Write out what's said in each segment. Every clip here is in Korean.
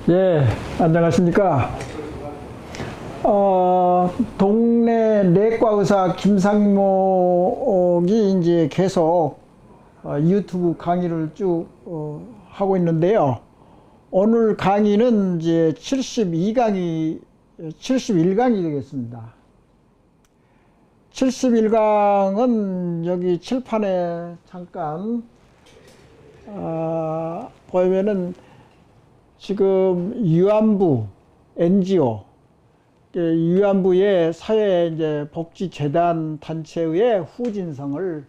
예, 안녕하십니까. 동네 내과 의사 김상목이 이제 계속 유튜브 강의를 쭉 하고 있는데요. 오늘 강의는 이제 71강이 되겠습니다. 71강은 여기 칠판에 잠깐 보면은 지금 유안부 NGO, 유안부의 사회 이제 복지재단 단체의 후진성을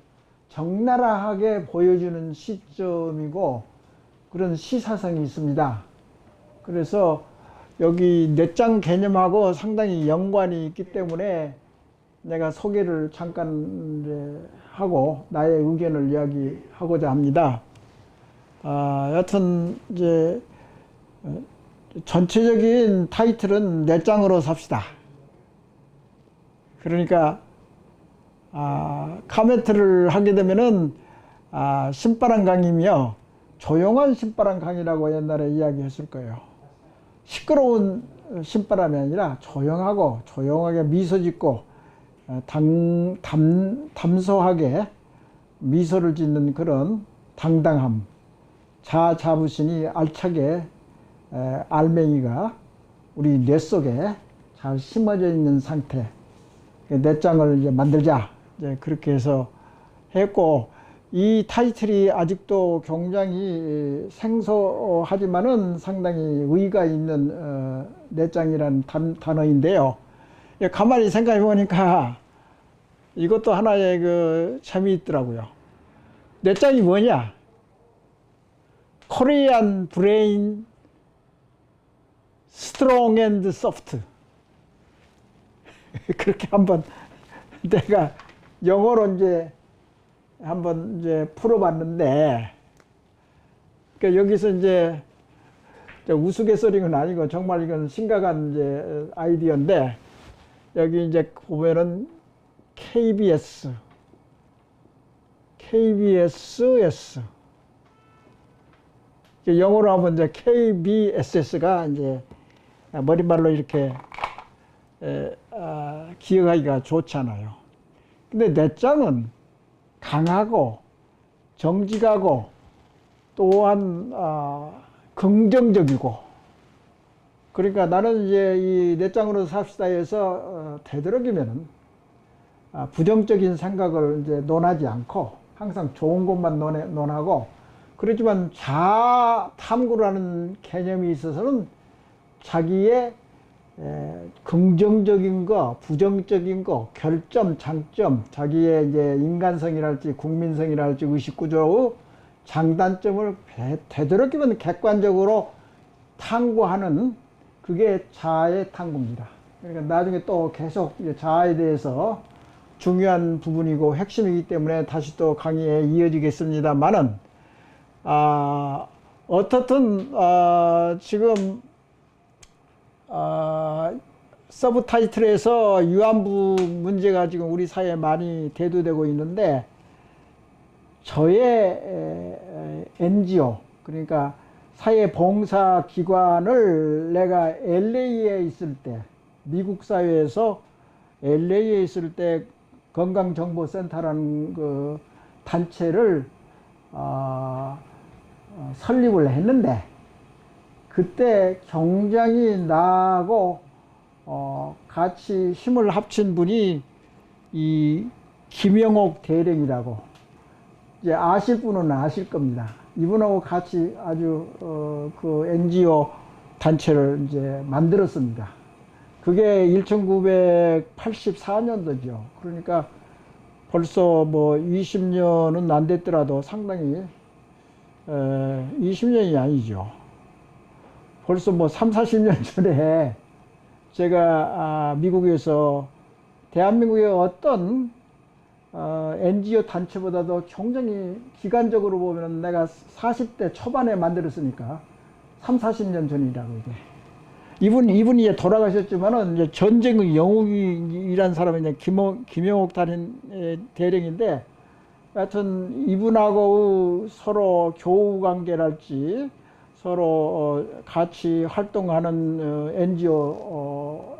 적나라하게 보여주는 시점이고 그런 시사성이 있습니다. 그래서 여기 넷장 개념하고 상당히 연관이 있기 때문에 내가 소개를 잠깐 이제 하고 나의 의견을 이야기하고자 합니다. 여튼 이제 전체적인 타이틀은 넷장으로 삽시다. 그러니까 카멘트를 하게 되면은 신바람 강의며 조용한 신바람 강의라고 옛날에 이야기했을 거예요. 시끄러운 신바람이 아니라 조용하게 미소 짓고 담소하게 미소를 짓는 그런 당당함, 자부심이 알차게 알맹이가 우리 뇌 속에 잘 심어져 있는 상태, 넷장을 이제 만들자, 이제 그렇게 해서 했고, 이 타이틀이 아직도 굉장히 생소하지만은 상당히 의의가 있는 넷장이라는 단어인데요. 가만히 생각해 보니까 이것도 하나의 그 재미있더라고요. 넷장이 뭐냐? 코리안 브레인 스트롱 앤드 소프트. 그렇게 한번 내가 영어로 이제 한번 이제 풀어봤는데, 그러니까 여기서 이제 우스갯소리는 아니고 정말 이건 심각한 이제 아이디어인데, 여기 이제 보면은 KBS, KBSS. 영어로 하면 이제 KBSS가 이제 머릿말로 이렇게 기억하기가 좋잖아요. 근데 넷장은 강하고 정직하고 또한 긍정적이고, 그러니까 나는 이제 이 넷장으로 삽시다 해서 되도록이면은 부정적인 생각을 이제 논하지 않고 항상 좋은 것만 논하고, 그렇지만 자아 탐구라는 개념이 있어서는 자기의 긍정적인 거, 부정적인 거, 결점, 장점, 자기의 이제 인간성이랄지 국민성이랄지 의식구조의 장단점을 되도록이면 객관적으로 탐구하는, 그게 자아의 탐구입니다. 그러니까 나중에 또 계속 자아에 대해서 중요한 부분이고 핵심이기 때문에 다시 또 강의에 이어지겠습니다만은, 어떻든 지금 서브 타이틀에서 유안부 문제가 지금 우리 사회에 많이 대두되고 있는데, 저의 NGO, 그러니까 사회봉사기관을 내가 LA에 있을 때, 미국 사회에서 LA에 있을 때 건강정보센터라는 그 단체를 설립을 했는데, 그때 굉장히 나하고 같이 힘을 합친 분이 이 김영옥 대령이라고, 이제 아실 분은 아실 겁니다. 이분하고 같이 아주 그 NGO 단체를 이제 만들었습니다. 그게 1984년도죠. 그러니까 벌써 뭐 20년은 안 됐더라도 상당히 20년이 아니죠. 벌써 뭐 3, 40년 전에 제가 미국에서 대한민국의 어떤 NGO 단체보다도 굉장히 기간적으로 보면 내가 40대 초반에 만들었으니까 3, 40년 전이라고 이게. 이분이 이제 돌아가셨지만은 이제 전쟁의 영웅이란 사람이 이제 김영옥 대령인데, 하여튼 이분하고 서로 교우 관계랄지 서로 같이 활동하는 NGO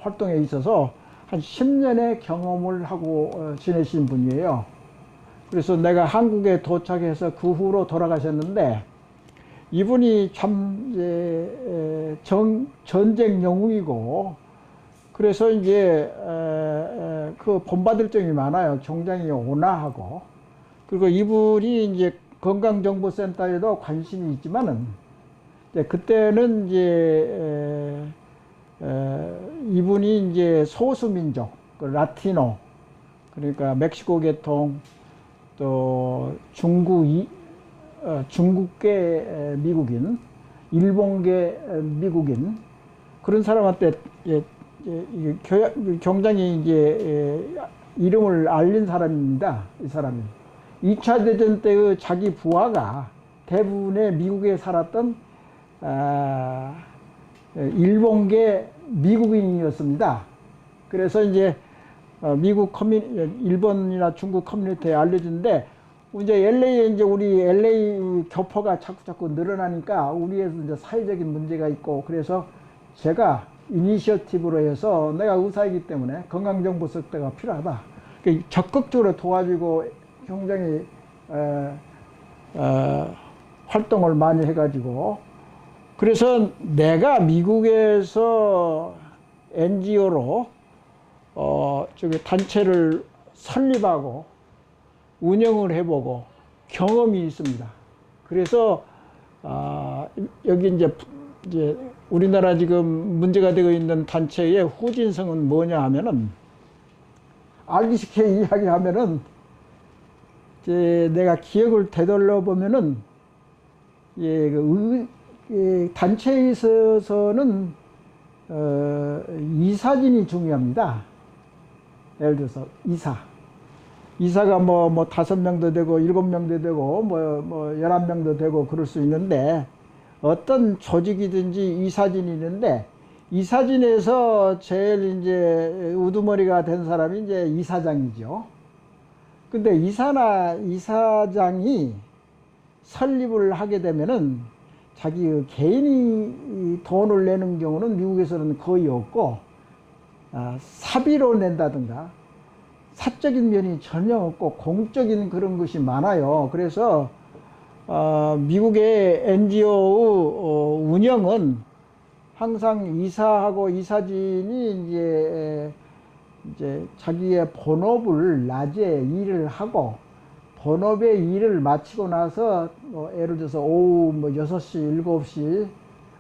활동에 있어서 한 10년의 경험을 하고 지내신 분이에요. 그래서 내가 한국에 도착해서 그 후로 돌아가셨는데, 이분이 참 전쟁 영웅이고, 그래서 이제 그 본받을 점이 많아요. 굉장히 온화하고. 그리고 이분이 이제 건강정보센터에도 관심이 있지만은, 그때는 이제 이분이 이제 소수민족, 그 라티노, 그러니까 멕시코 계통, 또 중국계 미국인, 일본계 미국인, 그런 사람한테 굉장히 이제 이름을 알린 사람입니다. 이 사람이 2차 대전 때의 자기 부하가 대부분의 미국에 살았던 일본계 미국인이었습니다. 그래서 이제 미국 일본이나 중국 커뮤니티에 알려주는데, 이제 LA에 이제 우리 LA 교포가 자꾸 늘어나니까 우리에서 이제 사회적인 문제가 있고, 그래서 제가 이니셔티브로 해서, 내가 의사이기 때문에 건강정보센터가 필요하다. 적극적으로 도와주고 굉장히 활동을 많이 해가지고, 그래서 내가 미국에서 NGO로 저기 단체를 설립하고 운영을 해보고 경험이 있습니다. 그래서 여기 이제 우리나라 지금 문제가 되고 있는 단체의 후진성은 뭐냐 하면은, 알기 쉽게 이야기하면은, 이제 내가 기억을 되돌려 보면은, 단체에 있어서는 이사진이 중요합니다. 예를 들어서 이사가 뭐 5명도 되고 7명도 되고 뭐 11명도 되고 그럴 수 있는데, 어떤 조직이든지 이사진이 있는데, 이사진에서 제일 이제 우두머리가 된 사람이 이제 이사장이죠. 근데 이사장이 설립을 하게 되면은 자기 개인이 돈을 내는 경우는 미국에서는 거의 없고, 사비로 낸다든가 사적인 면이 전혀 없고 공적인 그런 것이 많아요. 그래서 미국의 NGO 운영은 항상 이사하고 이사진이 이제 자기의 본업을 낮에 일을 하고, 본업의 일을 마치고 나서 예를 들어서 오후 6시, 7시,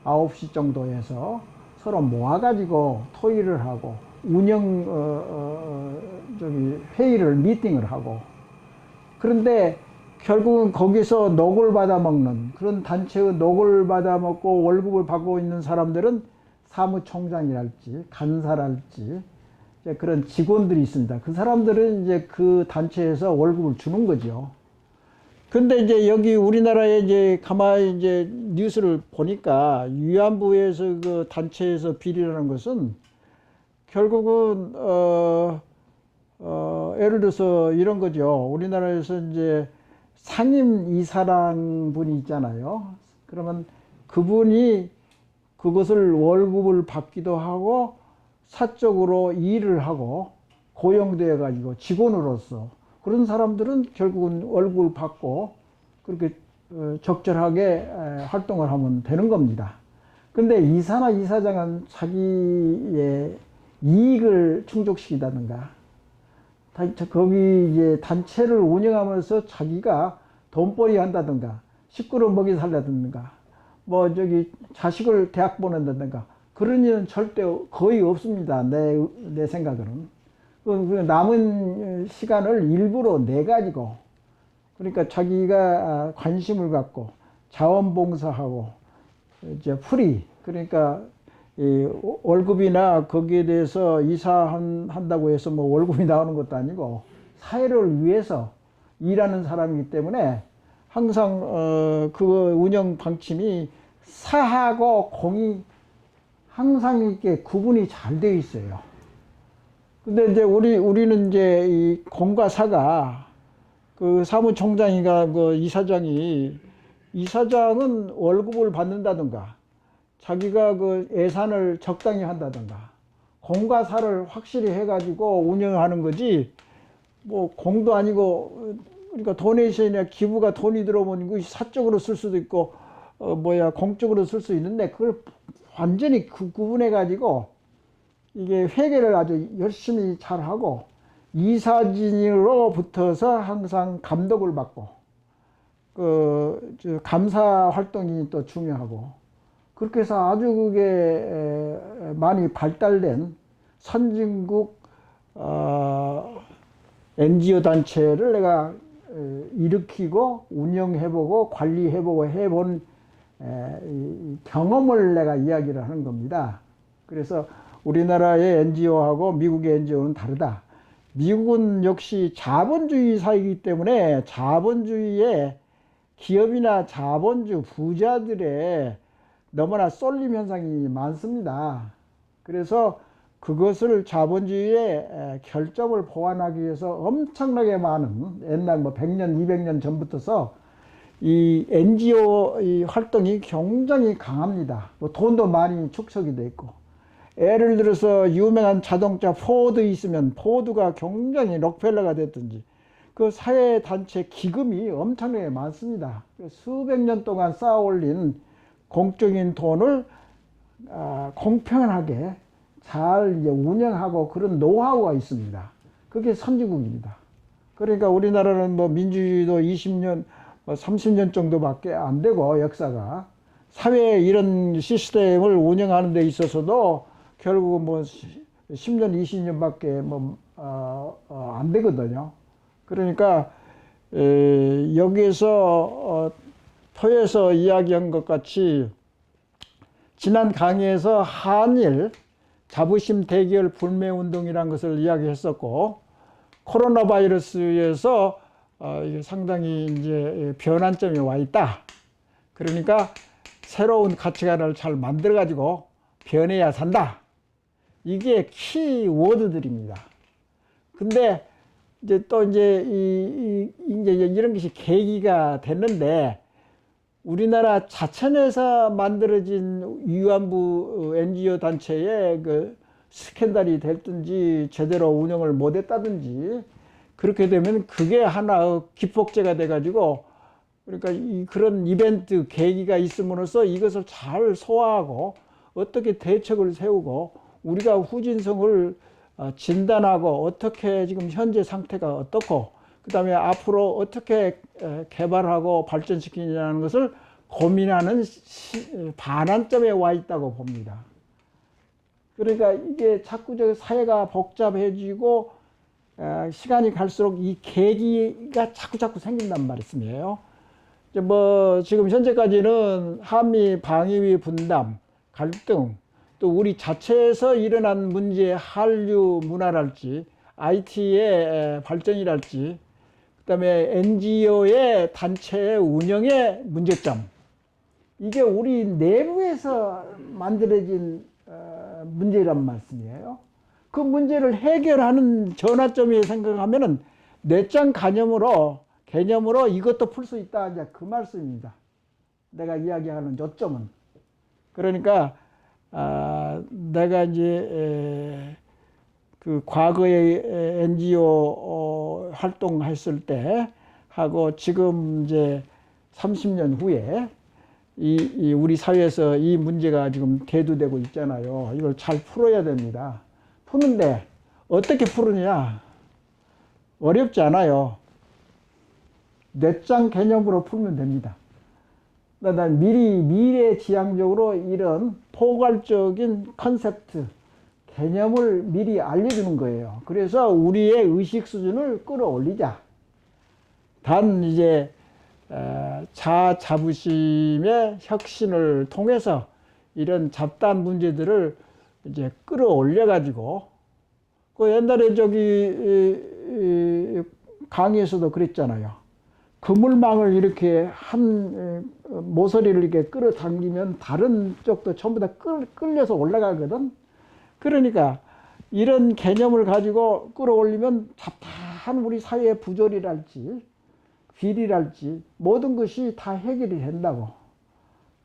9시 정도에서 서로 모아가지고 토의를 하고 운영 회의를 미팅을 하고, 그런데 결국은 거기서 녹을 받아 먹는 그런 단체의 녹을 받아 먹고 월급을 받고 있는 사람들은 사무총장이랄지 간사랄지 그런 직원들이 있습니다. 그 사람들은 이제 그 단체에서 월급을 주는 거죠. 근데 이제 여기 우리나라에 이제 가만히 이제 뉴스를 보니까 위안부에서 그 단체에서 비리라는 것은 결국은 예를 들어서 이런 거죠. 우리나라에서 이제 상임 이사랑 분이 있잖아요. 그러면 그분이 그것을 월급을 받기도 하고 사적으로 일을 하고 고용되어 가지고 직원으로서, 그런 사람들은 결국은 월급을 받고 그렇게 적절하게 활동을 하면 되는 겁니다. 근데 이사나 이사장은 자기의 이익을 충족시키다든가, 거기 이제 단체를 운영하면서 자기가 돈벌이 한다든가, 식구를 먹이 살려든가, 뭐 자식을 대학 보낸다든가, 그런 일은 절대 거의 없습니다. 내 생각으로는. 남은 시간을 일부러 내가지고, 그러니까 자기가 관심을 갖고 자원봉사하고 이제 그러니까 이 월급이나 거기에 대해서 이사한다고 해서 뭐 월급이 나오는 것도 아니고 사회를 위해서 일하는 사람이기 때문에 항상 그 운영 방침이 사하고 공이 항상 이렇게 구분이 잘 되어 있어요. 근데 이제 우리는 이제 이 공과 사가 그 사무총장이가 그 이사장은 월급을 받는다든가 자기가 그 예산을 적당히 한다든가 공과 사를 확실히 해가지고 운영하는 거지 뭐 공도 아니고 그러니까 도네이션이나 기부가 돈이 들어오면 이거 사적으로 쓸 수도 있고 공적으로 쓸 수 있는데 그걸 완전히 구분해 가지고 이게 회계를 아주 열심히 잘 하고 이사진으로 붙어서 항상 감독을 받고 감사 활동이 또 중요하고 그렇게 해서 아주 그게 많이 발달된 선진국 NGO 단체를 내가 일으키고 운영해보고 관리해보고 해본 경험을 내가 이야기를 하는 겁니다. 그래서 우리나라의 NGO하고 미국의 NGO는 다르다. 미국은 역시 자본주의 사회이기 때문에 자본주의에 기업이나 자본주 부자들의 너무나 쏠림 현상이 많습니다. 그래서 그것을 자본주의의 결점을 보완하기 위해서 엄청나게 많은 옛날 100년, 200년 전부터서 이 NGO 이 활동이 굉장히 강합니다. 돈도 많이 축적이 돼 있고. 예를 들어서 유명한 자동차 포드 있으면 포드가 굉장히 록펠러가 됐든지 그 사회단체 기금이 엄청나게 많습니다. 수백 년 동안 쌓아 올린 공적인 돈을 공평하게 잘 이제 운영하고 그런 노하우가 있습니다. 그게 선진국입니다. 그러니까 우리나라는 민주주의도 20년, 30년 정도밖에 안 되고 역사가 사회 이런 시스템을 운영하는 데 있어서도 결국 10년, 20년밖에 안 되거든요. 그러니까 여기에서 토에서 이야기한 것 같이 지난 강의에서 한일 자부심 대결 불매 운동이라는 것을 이야기했었고 코로나 바이러스에서 상당히 이제 변환점이 와 있다. 그러니까 새로운 가치관을 잘 만들어 가지고 변해야 산다. 이게 키워드들입니다. 근데 이제 또 이제 이제 이런 것이 계기가 됐는데 우리나라 자천에서 만들어진 위안부 NGO 단체의 그 스캔들이 됐든지 제대로 운영을 못했다든지 그렇게 되면 그게 하나의 기폭제가 돼가지고 그러니까 그런 이벤트 계기가 있음으로써 이것을 잘 소화하고 어떻게 대책을 세우고 우리가 후진성을 진단하고 어떻게 지금 현재 상태가 어떻고 그 다음에 앞으로 어떻게 개발하고 발전시키냐는 것을 고민하는 반환점에 와 있다고 봅니다. 그러니까 이게 자꾸 사회가 복잡해지고 시간이 갈수록 이 계기가 자꾸 생긴단 말씀이에요. 지금 현재까지는 한미 방위비 분담, 갈등, 또 우리 자체에서 일어난 문제, 한류 문화랄지, IT의 발전이랄지, 그 다음에 NGO의 단체의 운영의 문제점. 이게 우리 내부에서 만들어진 문제란 말씀이에요. 그 문제를 해결하는 전환점에 생각하면은 내장 개념으로 이것도 풀 수 있다. 이제 그 말씀입니다. 내가 이야기하는 요점은. 그러니까, 내가 이제, 그 과거에 NGO 활동했을 때 하고 지금 이제 30년 후에 우리 사회에서 이 문제가 지금 대두되고 있잖아요. 이걸 잘 풀어야 됩니다. 푸는데 어떻게 푸느냐? 어렵지 않아요. 뇌장 개념으로 풀면 됩니다. 난 미래지향적으로 이런 포괄적인 컨셉트, 개념을 미리 알려주는 거예요. 그래서 우리의 의식 수준을 끌어올리자. 단 이제 자부심의 혁신을 통해서 이런 잡다한 문제들을 이제 끌어올려 가지고 그 옛날에 강의에서도 그랬잖아요. 그물망을 이렇게 한 모서리를 이렇게 끌어당기면 다른 쪽도 전부 다 끌려서 올라가거든. 그러니까 이런 개념을 가지고 끌어올리면 잡다한 우리 사회의 부조리랄지 비리랄지 모든 것이 다 해결이 된다고.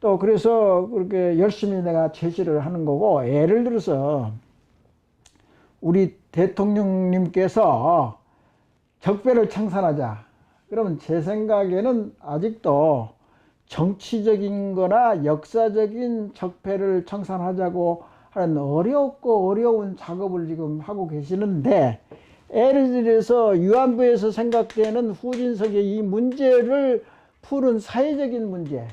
또 그래서 그렇게 열심히 내가 제시를 하는 거고, 예를 들어서 우리 대통령님께서 적폐를 청산하자. 그러면 제 생각에는 아직도 정치적인 거나 역사적인 적폐를 청산하자고 하는 어렵고 어려운 작업을 지금 하고 계시는데, 예를 들어서 위안부에서 생각되는 후진석의 이 문제를 푸는 사회적인 문제,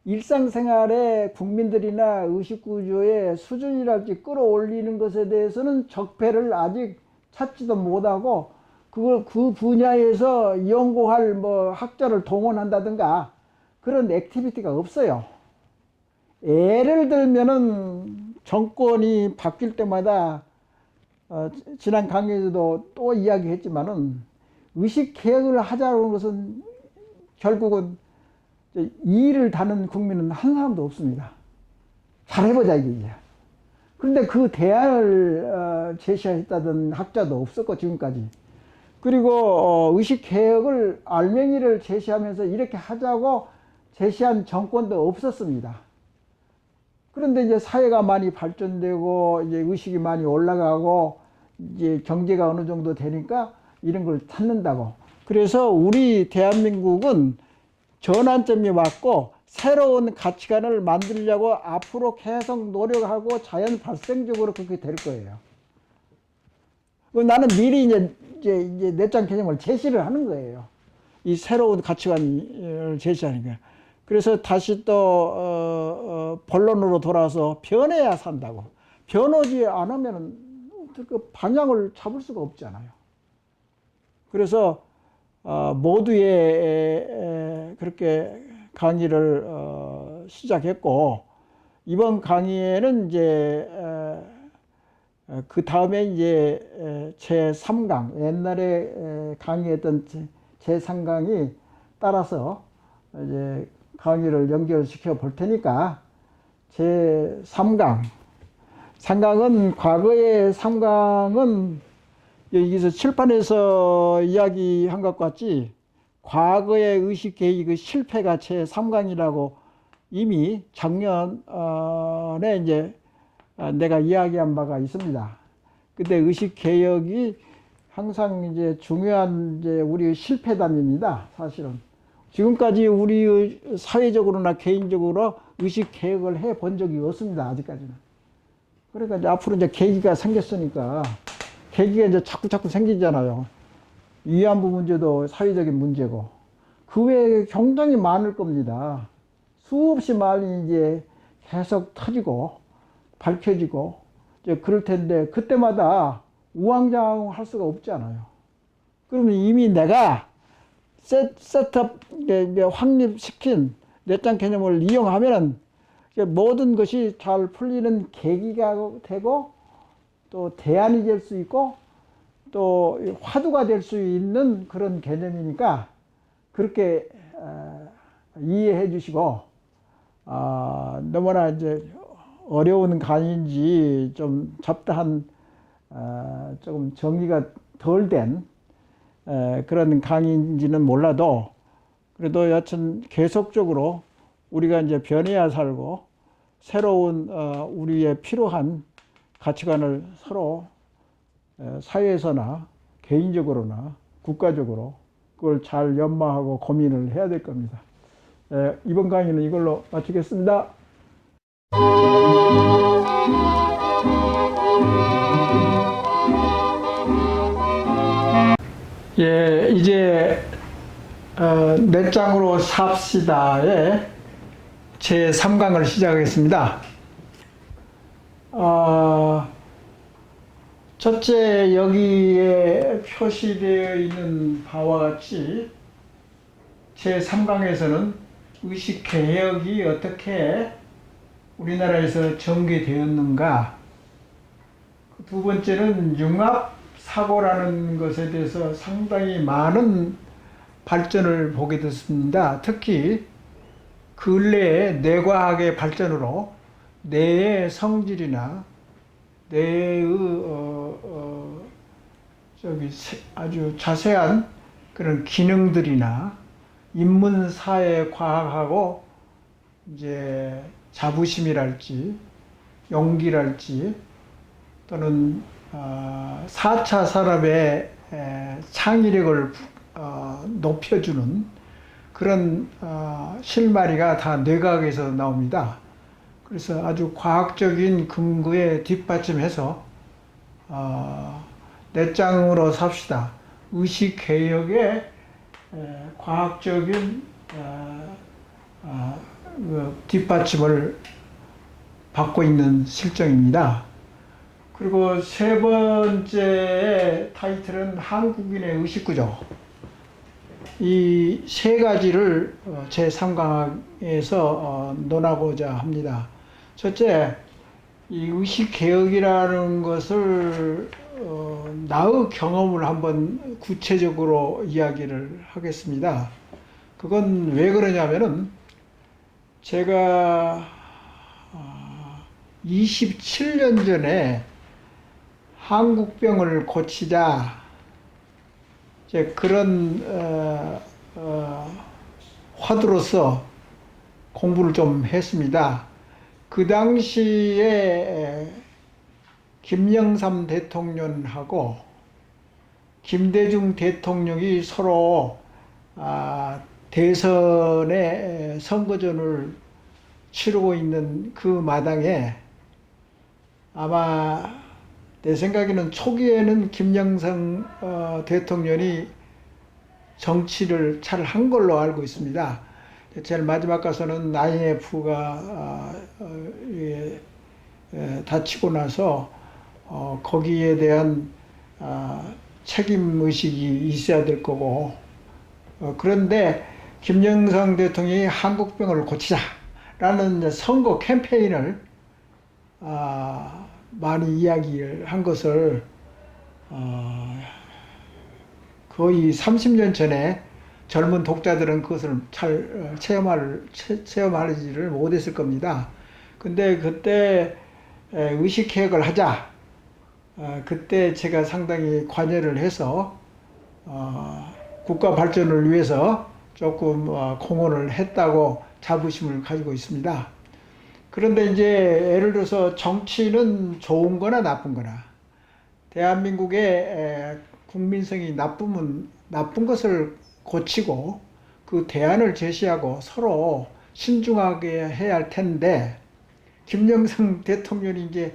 일상생활의 국민들이나 의식구조의 수준이랄지 끌어올리는 것에 대해서는 적폐를 아직 찾지도 못하고, 그 분야에서 연구할 뭐 학자를 동원한다든가 그런 액티비티가 없어요. 예를 들면은 정권이 바뀔 때마다 지난 강의에서도 또 이야기했지만은 의식개혁을 하자는 것은 결국은 이의를 다는 국민은 한 사람도 없습니다. 잘해보자 이게. 그런데 그 대안을 제시했다던 학자도 없었고 지금까지. 그리고 의식개혁을 알맹이를 제시하면서 이렇게 하자고 제시한 정권도 없었습니다. 그런데 이제 사회가 많이 발전되고 이제 의식이 많이 올라가고 이제 경제가 어느 정도 되니까 이런 걸 찾는다고. 그래서 우리 대한민국은 전환점이 왔고 새로운 가치관을 만들려고 앞으로 계속 노력하고 자연 발생적으로 그렇게 될 거예요. 나는 미리 이제 내장 개념을 제시를 하는 거예요. 이 새로운 가치관을 제시하는 거예요. 그래서 다시 또 본론으로 돌아와서 변해야 산다고. 변하지 않으면 그 방향을 잡을 수가 없잖아요. 그래서 모두의 그렇게 강의를 시작했고, 이번 강의에는 이제 그 다음에 이제 제3강, 옛날에 강의했던 제3강이 따라서 이제 강의를 연결시켜 볼 테니까, 제3강, 3강은 과거의 3강은 여기서 칠판에서 이야기한 것 같지, 과거의 의식개혁이 그 실패가 제3강이라고 이미 작년에 이제 내가 이야기한 바가 있습니다. 근데 의식개혁이 항상 이제 중요한 이제 우리의 실패담입니다. 사실은. 지금까지 우리 사회적으로나 개인적으로 의식개혁을 해 본 적이 없습니다. 아직까지는. 그러니까 이제 앞으로 이제 계기가 생겼으니까, 계기가 이제 자꾸 생기잖아요. 위안부 문제도 사회적인 문제고, 그 외에 굉장히 많을 겁니다. 수없이 많이 이제 계속 터지고, 밝혀지고, 이제 그럴 텐데, 그때마다 우왕좌왕할 수가 없잖아요. 그러면 이미 내가 셋업, 확립시킨 내장 개념을 이용하면은 모든 것이 잘 풀리는 계기가 되고, 또 대안이 될 수 있고, 또 화두가 될 수 있는 그런 개념이니까 그렇게 이해해 주시고, 너무나 이제 어려운 강의인지 좀 잡다한 조금 정리가 덜 된 그런 강의인지는 몰라도, 그래도 여튼 계속적으로 우리가 이제 변해야 살고 새로운 우리의 필요한 가치관을 서로 사회에서나 개인적으로나 국가적으로 그걸 잘 연마하고 고민을 해야 될 겁니다. 이번 강의는 이걸로 마치겠습니다. 예, 이제 내장으로 삽시다의 제3강을 시작하겠습니다. 첫째, 여기에 표시되어 있는 바와 같이 제3강에서는 의식개혁이 어떻게 우리나라에서 전개되었는가, 두 번째는 융합사고라는 것에 대해서 상당히 많은 발전을 보게 됐습니다. 특히 근래에 뇌과학의 발전으로 뇌의 성질이나 뇌의 아주 자세한 그런 기능들이나 인문사회 과학하고 이제 자부심이랄지 용기랄지 또는 4차 산업의 창의력을 높여주는 그런 실마리가 다 뇌과학에서 나옵니다. 그래서 아주 과학적인 근거에 뒷받침해서 내장으로 삽시다. 의식개혁의 과학적인 뒷받침을 받고 있는 실정입니다. 그리고 세 번째 타이틀은 한국인의 의식구조. 이 세 가지를 제3강에서 논하고자 합니다. 첫째, 이 의식개혁이라는 것을 나의 경험을 한번 구체적으로 이야기를 하겠습니다. 그건 왜 그러냐면은 제가 27년 전에 한국병을 고치자 이제 그런 화두로서 공부를 좀 했습니다. 그 당시에 김영삼 대통령하고 김대중 대통령이 서로 대선의 선거전을 치르고 있는 그 마당에 아마 내 생각에는 초기에는 김영삼 대통령이 정치를 잘 한 걸로 알고 있습니다. 제일 마지막 가서는 IMF가 다치고 나서 거기에 대한 책임의식이 있어야 될 거고 그런데 김영삼 대통령이 한국병을 고치자라는 선거 캠페인을 많이 이야기를 한 것을 거의 30년 전에 젊은 독자들은 그것을 잘 체험하지를 못했을 겁니다. 근데 그때 의식개혁을 하자. 그때 제가 상당히 관여를 해서 국가 발전을 위해서 조금 공헌을 했다고 자부심을 가지고 있습니다. 그런데 이제 예를 들어서 정치는 좋은 거나 나쁜 거나 대한민국의 국민성이 나쁘면 나쁜 것을 고치고 그 대안을 제시하고 서로 신중하게 해야 할 텐데 김영삼 대통령이 이제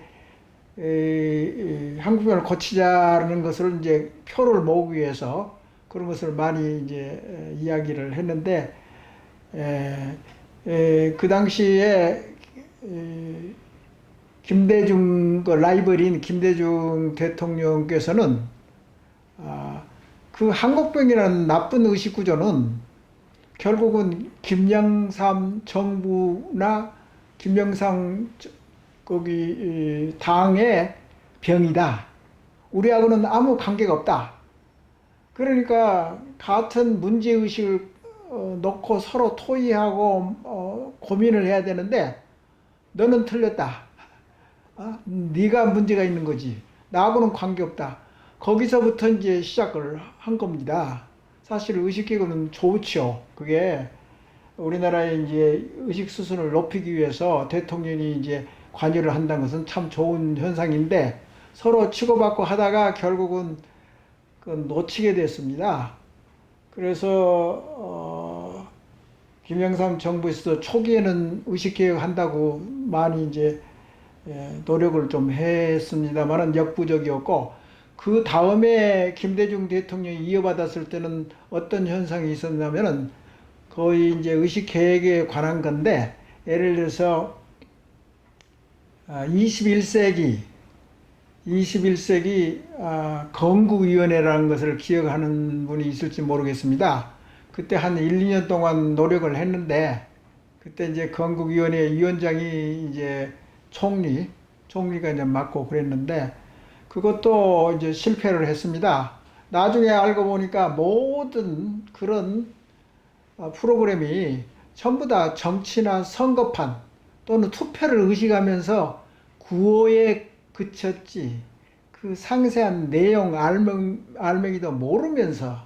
한국병을 고치자는 것을 이제 표를 모으기 위해서 그런 것을 많이 이제 이야기를 했는데 그 당시에 김대중 그 라이벌인 김대중 대통령께서는 그 한국병이라는 나쁜 의식구조는 결국은 김영삼 정부나 김영삼 거기 당의 병이다. 우리하고는 아무 관계가 없다. 그러니까 같은 문제의식을 놓고 서로 토의하고 고민을 해야 되는데 너는 틀렸다. 네가 문제가 있는 거지. 나하고는 관계없다. 거기서부터 이제 시작을 한 겁니다. 사실 의식개혁은 좋죠. 그게 우리나라의 이제 의식 수준을 높이기 위해서 대통령이 이제 관여를 한다는 것은 참 좋은 현상인데 서로 치고받고 하다가 결국은 놓치게 됐습니다. 그래서 김영삼 정부에서도 초기에는 의식개혁 한다고 많이 이제 노력을 좀 했습니다만은 역부족이었고 그 다음에 김대중 대통령이 이어받았을 때는 어떤 현상이 있었냐면은 거의 이제 의식개혁에 관한 건데 예를 들어서 21세기 건국위원회라는 것을 기억하는 분이 있을지 모르겠습니다. 그때 한 1, 2년 동안 노력을 했는데 그때 이제 건국위원회 위원장이 이제 총리가 이제 맡고 그랬는데 그것도 이제 실패를 했습니다. 나중에 알고 보니까 모든 그런 프로그램이 전부 다 정치나 선거판 또는 투표를 의식하면서 구호에 그쳤지 그 상세한 내용 알맹이도 모르면서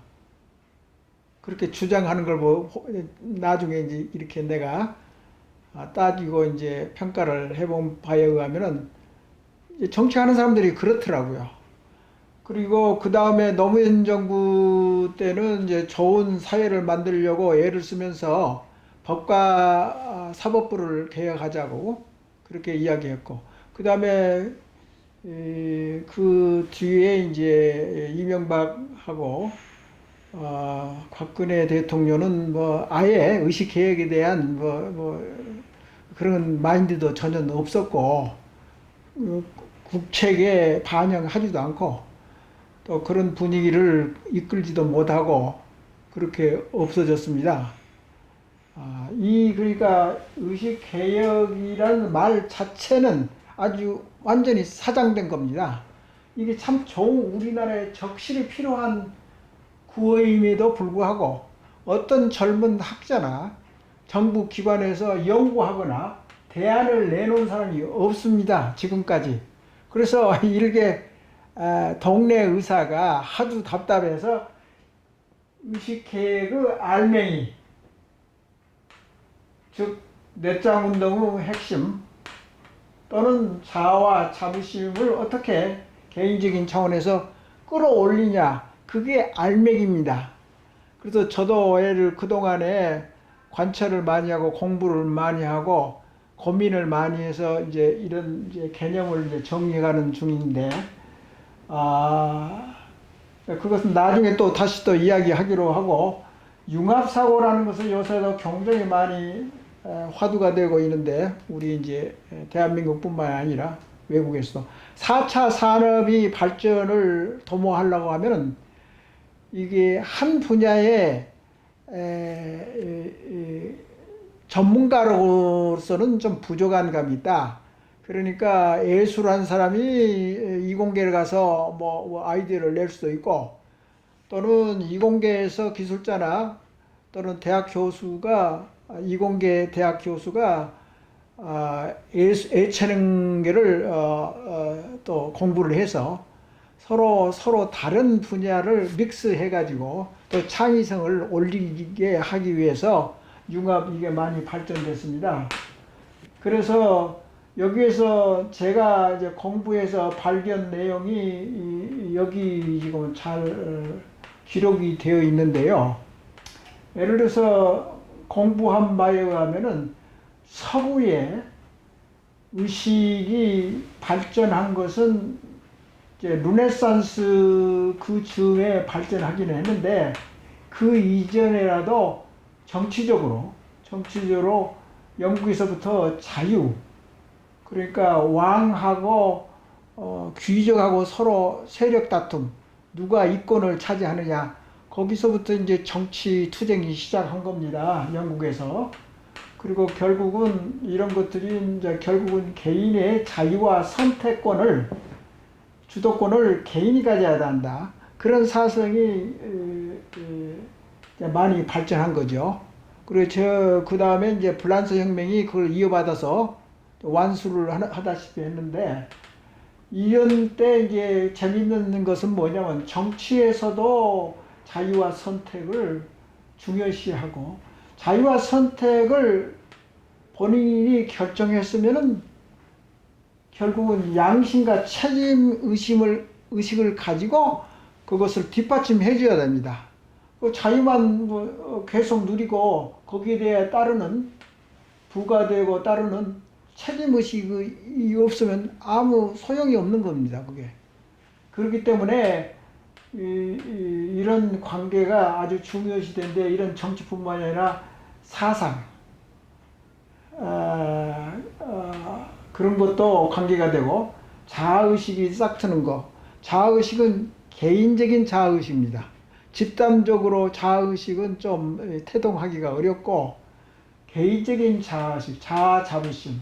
그렇게 주장하는 걸 나중에 이제 이렇게 내가 따지고 이제 평가를 해본 바에 의하면은 정치하는 사람들이 그렇더라고요. 그리고 그 다음에 노무현 정부 때는 이제 좋은 사회를 만들려고 애를 쓰면서 법과 사법부를 개혁하자고 그렇게 이야기했고, 그 다음에 그 뒤에 이제 이명박하고 박근혜 대통령은 뭐 아예 의식개혁에 대한 뭐 그런 마인드도 전혀 없었고 국책에 반영하지도 않고 또 그런 분위기를 이끌지도 못하고 그렇게 없어졌습니다. 그러니까 의식개혁이라는 말 자체는 아주 완전히 사장된 겁니다. 이게 참 좋은 우리나라에 적실히 필요한 구호임에도 불구하고 어떤 젊은 학자나 정부 기관에서 연구하거나 대안을 내놓은 사람이 없습니다. 지금까지. 그래서 일개 동네 의사가 하도 답답해서 의식개혁의 알맹이, 즉 넷장운동의 핵심 또는 자아와 자부심을 어떻게 개인적인 차원에서 끌어올리냐, 그게 알맹이입니다. 그래서 저도 애를 그동안에 관찰을 많이 하고 공부를 많이 하고 고민을 많이 해서 이제 이런 이제 개념을 이제 정리해가는 중인데, 그것은 나중에 또 다시 또 이야기하기로 하고, 융합사고라는 것은 요새도 굉장히 많이 화두가 되고 있는데, 우리 이제 대한민국뿐만 아니라 외국에서도 4차 산업이 발전을 도모하려고 하면은 이게 한 분야의 전문가로서는 좀 부족한 감이 있다. 그러니까 예술한 사람이 이공계를 가서 뭐 아이디어를 낼 수도 있고, 또는 이공계에서 기술자나 또는 대학 교수가 이공계 대학 교수가 예체능계를 또 공부를 해서 서로 다른 분야를 믹스해 가지고 또 창의성을 올리게 하기 위해서 융합 이게 많이 발전됐습니다. 그래서 여기에서 제가 이제 공부해서 발견 내용이 여기 지금 잘 기록이 되어 있는데요. 예를 들어서 공부한 바에 의하면은 서구의 의식이 발전한 것은 이제 르네상스 그 즈음에 발전하기는 했는데, 그 이전에라도 정치적으로 영국에서부터 자유, 그러니까 왕하고 귀족하고 서로 세력 다툼, 누가 이권을 차지하느냐, 거기서부터 이제 정치 투쟁이 시작한 겁니다. 영국에서. 그리고 결국은 이런 것들이 이제 결국은 개인의 자유와 선택권을, 주도권을 개인이 가져야 한다. 그런 사상이 많이 발전한 거죠. 그리고 그 다음에 이제 프랑스 혁명이 그걸 이어받아서 완수를 하다시피 했는데, 이런 때 이제 재밌는 것은 뭐냐면 정치에서도 자유와 선택을 중요시하고, 자유와 선택을 본인이 결정했으면은 결국은 양심과 책임 의식을 가지고 그것을 뒷받침해 줘야 됩니다. 그 자유만 계속 누리고 거기에 대해 따르는 부과되고 따르는 책임의식이 없으면 아무 소용이 없는 겁니다. 그게. 그렇기 때문에 이런 관계가 아주 중요시된데, 이런 정치뿐만 아니라 사상, 그런 것도 관계가 되고, 자아의식이 싹 트는 거. 자아의식은 개인적인 자아의식입니다. 집단적으로 자아의식은 좀 태동하기가 어렵고, 개인적인 자아의식, 자아자부심,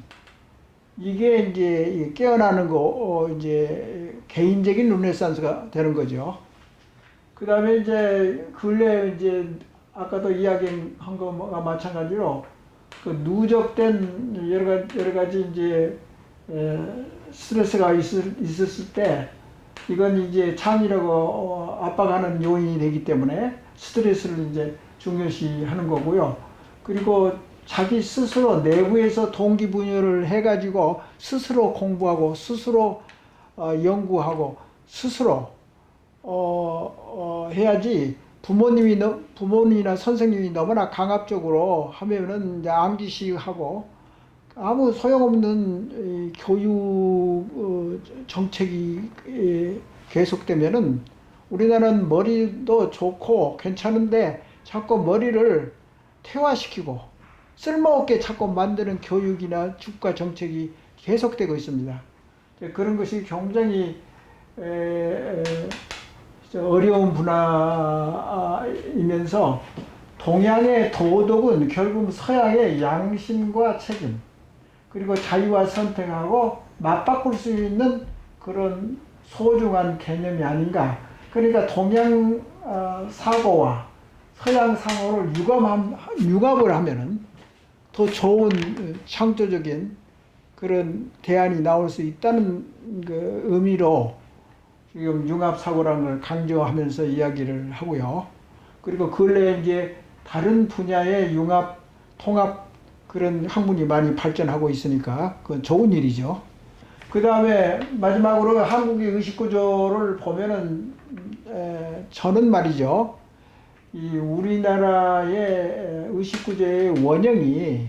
이게 이제 깨어나는 거, 이제 개인적인 르네상스가 되는 거죠. 그다음에 이제 근래 이제 아까도 이야기한 거와 마찬가지로 그 누적된 여러 가지 이제 스트레스가 있었을 때 이건 이제 창이라고 압박하는 요인이 되기 때문에 스트레스를 이제 중요시하는 거고요. 그리고 자기 스스로 내부에서 동기부여를 해가지고 스스로 공부하고 스스로 연구하고 스스로 해야지 부모님이나 선생님이 너무나 강압적으로 하면은 이제 암기식하고 아무 소용없는 교육 정책이 계속되면은 우리나라는 머리도 좋고 괜찮은데 자꾸 머리를 퇴화시키고 쓸모없게 자꾸 만드는 교육이나 국가 정책이 계속되고 있습니다. 그런 것이 굉장히 어려운 분야이면서 동양의 도덕은 결국 서양의 양심과 책임 그리고 자유와 선택하고 맞바꿀 수 있는 그런 소중한 개념이 아닌가. 그러니까 동양 사고와 서양 상호를 융합을 하면은 더 좋은 창조적인 그런 대안이 나올 수 있다는 그 의미로 지금 융합사고라는 걸 강조하면서 이야기를 하고요. 그리고 근래에 이제 다른 분야의 융합, 통합 그런 학문이 많이 발전하고 있으니까 그건 좋은 일이죠. 그 다음에 마지막으로 한국의 의식구조를 보면은 저는 말이죠. 이 우리나라의 의식구조의 원형이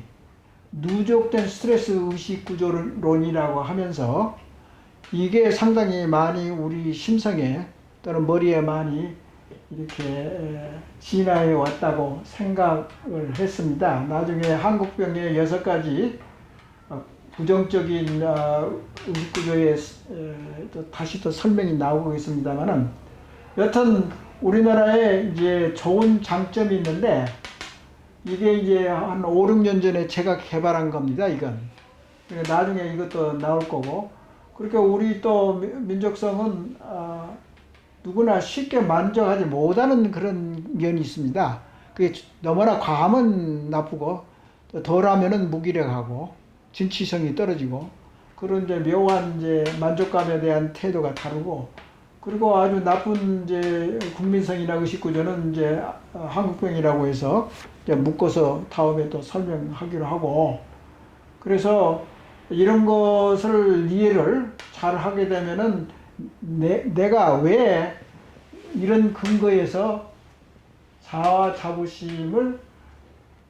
누적된 스트레스 의식구조론이라고 하면서 이게 상당히 많이 우리 심성에 또는 머리에 많이 이렇게 진화해 왔다고 생각을 했습니다. 나중에 한국병의 6가지 부정적인 의식구조에 다시 또 설명이 나오고 있습니다만은 여튼 우리나라에 이제 좋은 장점이 있는데 이게 이제 한 5, 6년 전에 제가 개발한 겁니다. 이건 나중에 이것도 나올 거고 그렇게 우리 또 민족성은 누구나 쉽게 만족하지 못하는 그런 면이 있습니다. 그게 너무나 과하면 나쁘고 덜하면은 무기력하고 진취성이 떨어지고 그런 이제 묘한 이제 만족감에 대한 태도가 다르고 그리고 아주 나쁜 이제 국민성이나 의식구조는 이제 한국병이라고 해서 이제 묶어서 다음에 또 설명하기로 하고 그래서 이런 것을 이해를 잘 하게 되면은 내가 왜 이런 근거에서 자아 자부심을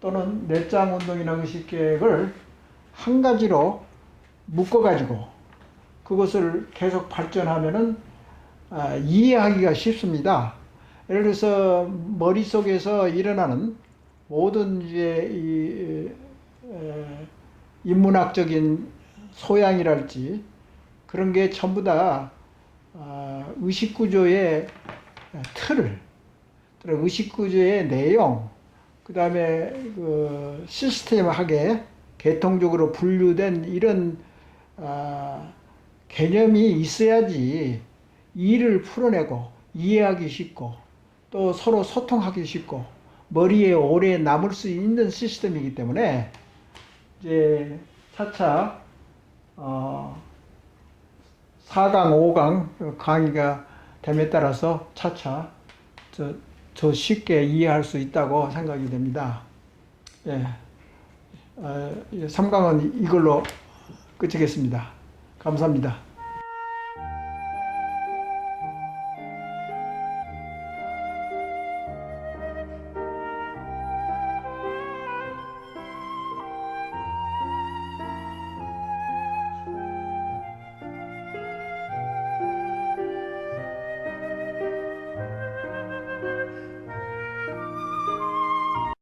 또는 내장 운동이나 의식계획을 한 가지로 묶어가지고 그것을 계속 발전하면은 이해하기가 쉽습니다. 예를 들어서 머릿속에서 일어나는 모든 이제 인문학적인 소양이랄지 그런 게 전부 다 의식구조의 틀, 의식구조의 내용, 그 다음에 그 시스템하게 계통적으로 분류된 이런 개념이 있어야지 일을 풀어내고 이해하기 쉽고 또 서로 소통하기 쉽고 머리에 오래 남을 수 있는 시스템이기 때문에 이제 차차 4강, 5강 강의가 됨에 따라서 차차 더 쉽게 이해할 수 있다고 생각이 됩니다. 예. 3강은 이걸로 끝이겠습니다. 감사합니다.